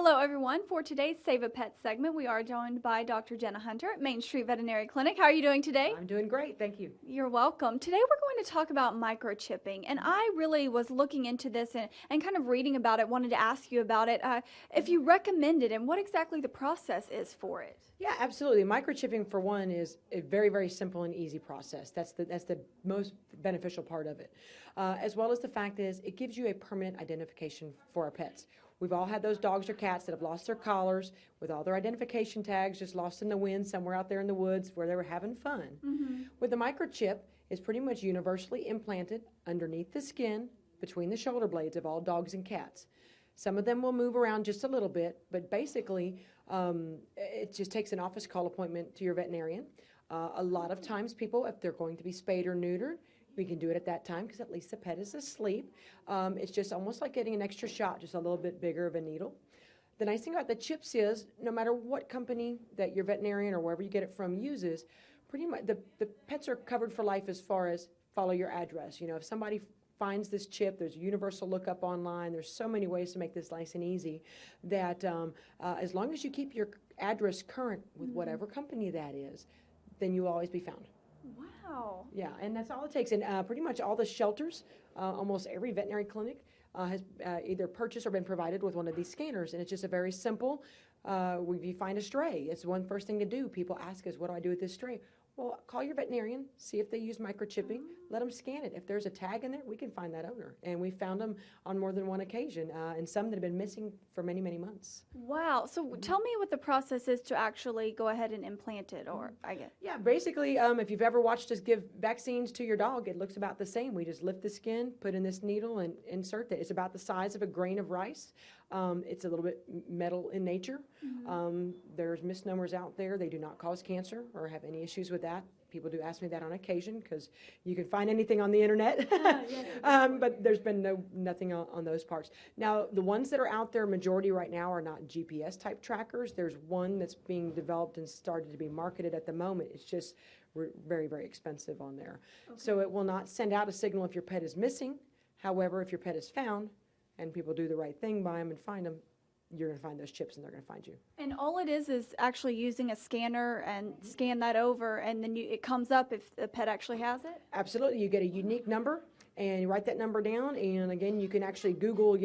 Hello everyone. For today's Save a Pet segment, we are joined by Dr. Jenna Hunter at Main Street Veterinary Clinic. How are you doing today? I'm doing great, thank you. You're welcome. Today we're going to talk about microchipping, and I really was looking into this and kind of reading about it, wanted to ask you about it, if you recommend it and what exactly the process is for it. Yeah, absolutely. Microchipping, for one, is a very, very simple and easy process. That's the most beneficial part of it. As well as the fact is it gives you a permanent identification for our pets. We've all had those dogs or cats that have lost their collars with all their identification tags just lost in the wind somewhere out there in the woods where they were having fun. Mm-hmm. With the microchip, it's pretty much universally implanted underneath the skin between the shoulder blades of all dogs and cats. Some of them will move around just a little bit, but basically it just takes an office call appointment to your veterinarian. A lot of times people, if they're going to be spayed or neutered, we can do it at that time because at least the pet is asleep. It's just almost like getting an extra shot, just a little bit bigger of a needle. The nice thing about the chips is no matter what company that your veterinarian or wherever you get it from uses, pretty much the pets are covered for life as far as follow your address. You know, if somebody finds this chip, there's a universal lookup online. There's so many ways to make this nice and easy that as long as you keep your address current with whatever company that is, then you will always be found. Wow. Yeah, and that's all it takes. And pretty much all the shelters, almost every veterinary clinic has either purchased or been provided with one of these scanners. And it's just a very simple, if you find a stray, it's one first thing to do. People ask us, what do I do with this stray? Well, call your veterinarian, see if they use microchipping, let them scan it. If there's a tag in there, we can find that owner. And we found them on more than one occasion, and some that have been missing for many, many months. Wow. So tell me what the process is to actually go ahead and implant it, or I guess. Yeah, basically, if you've ever watched us give vaccines to your dog, it looks about the same. We just lift the skin, put in this needle, and insert it. It's about the size of a grain of rice. It's a little bit metal in nature. There's misnomers out there. They do not cause cancer or have any issues with that. People do ask me that on occasion because you can find anything on the internet. But there's been nothing on those parts. Now, the ones that are out there, majority right now, are not GPS type trackers. There's one that's being developed and started to be marketed at the moment. It's just very, very expensive on there. Okay. So it will not send out a signal if your pet is missing. However, if your pet is found and people do the right thing by them and find them, you're going to find those chips and they're going to find you. And all it is actually using a scanner and scan that over, and then it comes up if the pet actually has it? Absolutely. You get a unique number and you write that number down, and again, you can actually Google,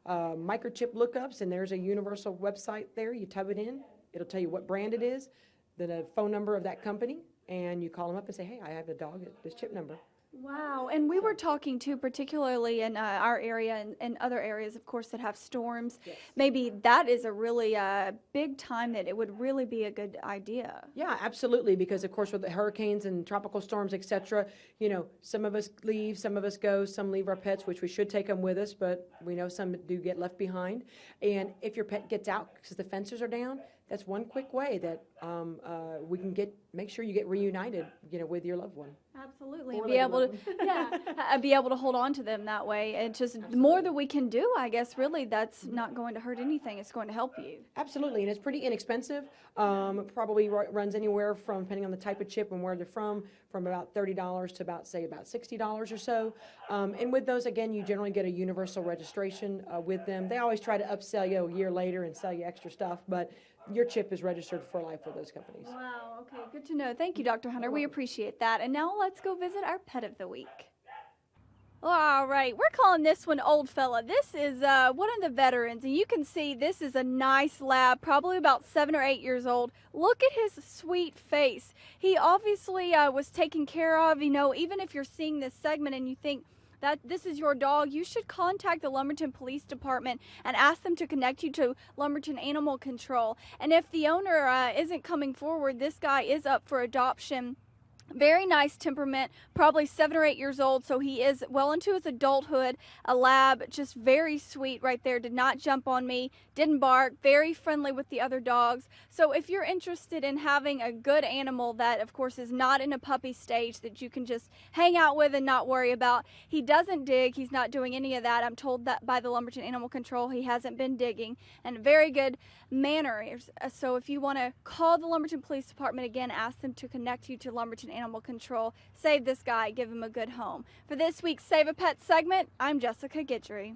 microchip lookups, and there's a universal website there. You type it in, it'll tell you what brand it is, the phone number of that company, and you call them up and say, hey, I have a dog at this chip number. Wow. And we were talking too, particularly in our area and other areas, of course, that have storms. Yes. Maybe that is a really big time that it would really be a good idea. Yeah, absolutely. Because, of course, with the hurricanes and tropical storms, etc., some of us leave, some of us go, some leave our pets, which we should take them with us, but we know some do get left behind. And if your pet gets out because the fences are down, that's one quick way that we can make sure you get reunited, with your loved one. Absolutely, be able to, be able to hold on to them that way. And just the more that we can do, I guess, really, that's not going to hurt anything. It's going to help you. Absolutely, and it's pretty inexpensive. Probably runs anywhere from, depending on the type of chip and where they're from about $30 to about $60 or so. And with those, again, you generally get a universal registration with them. They always try to upsell you a year later and sell you extra stuff, but your chip is registered for life with those companies. Wow, okay, good to know. Thank you, Dr. Hunter. We appreciate that. And now let's go visit our pet of the week. All right, we're calling this one Old Fella. This is one of the veterans, and you can see this is a nice lab, probably about 7 or 8 years old. Look at his sweet face. He obviously was taken care of. Even if you're seeing this segment and you think that this is your dog, you should contact the Lumberton Police Department and ask them to connect you to Lumberton Animal Control. And if the owner isn't coming forward, this guy is up for adoption. Very nice temperament, probably 7 or 8 years old, so he is well into his adulthood. A lab, just very sweet right there, did not jump on me, didn't bark, very friendly with the other dogs. So if you're interested in having a good animal that, of course, is not in a puppy stage that you can just hang out with and not worry about, he doesn't dig, he's not doing any of that. I'm told that by the Lumberton Animal Control, he hasn't been digging, and very good manners. So if you want to call the Lumberton Police Department, again, ask them to connect you to Lumberton Animal Control. Save this guy, give him a good home. For this week's Save a Pet segment, I'm Jessica Guidry.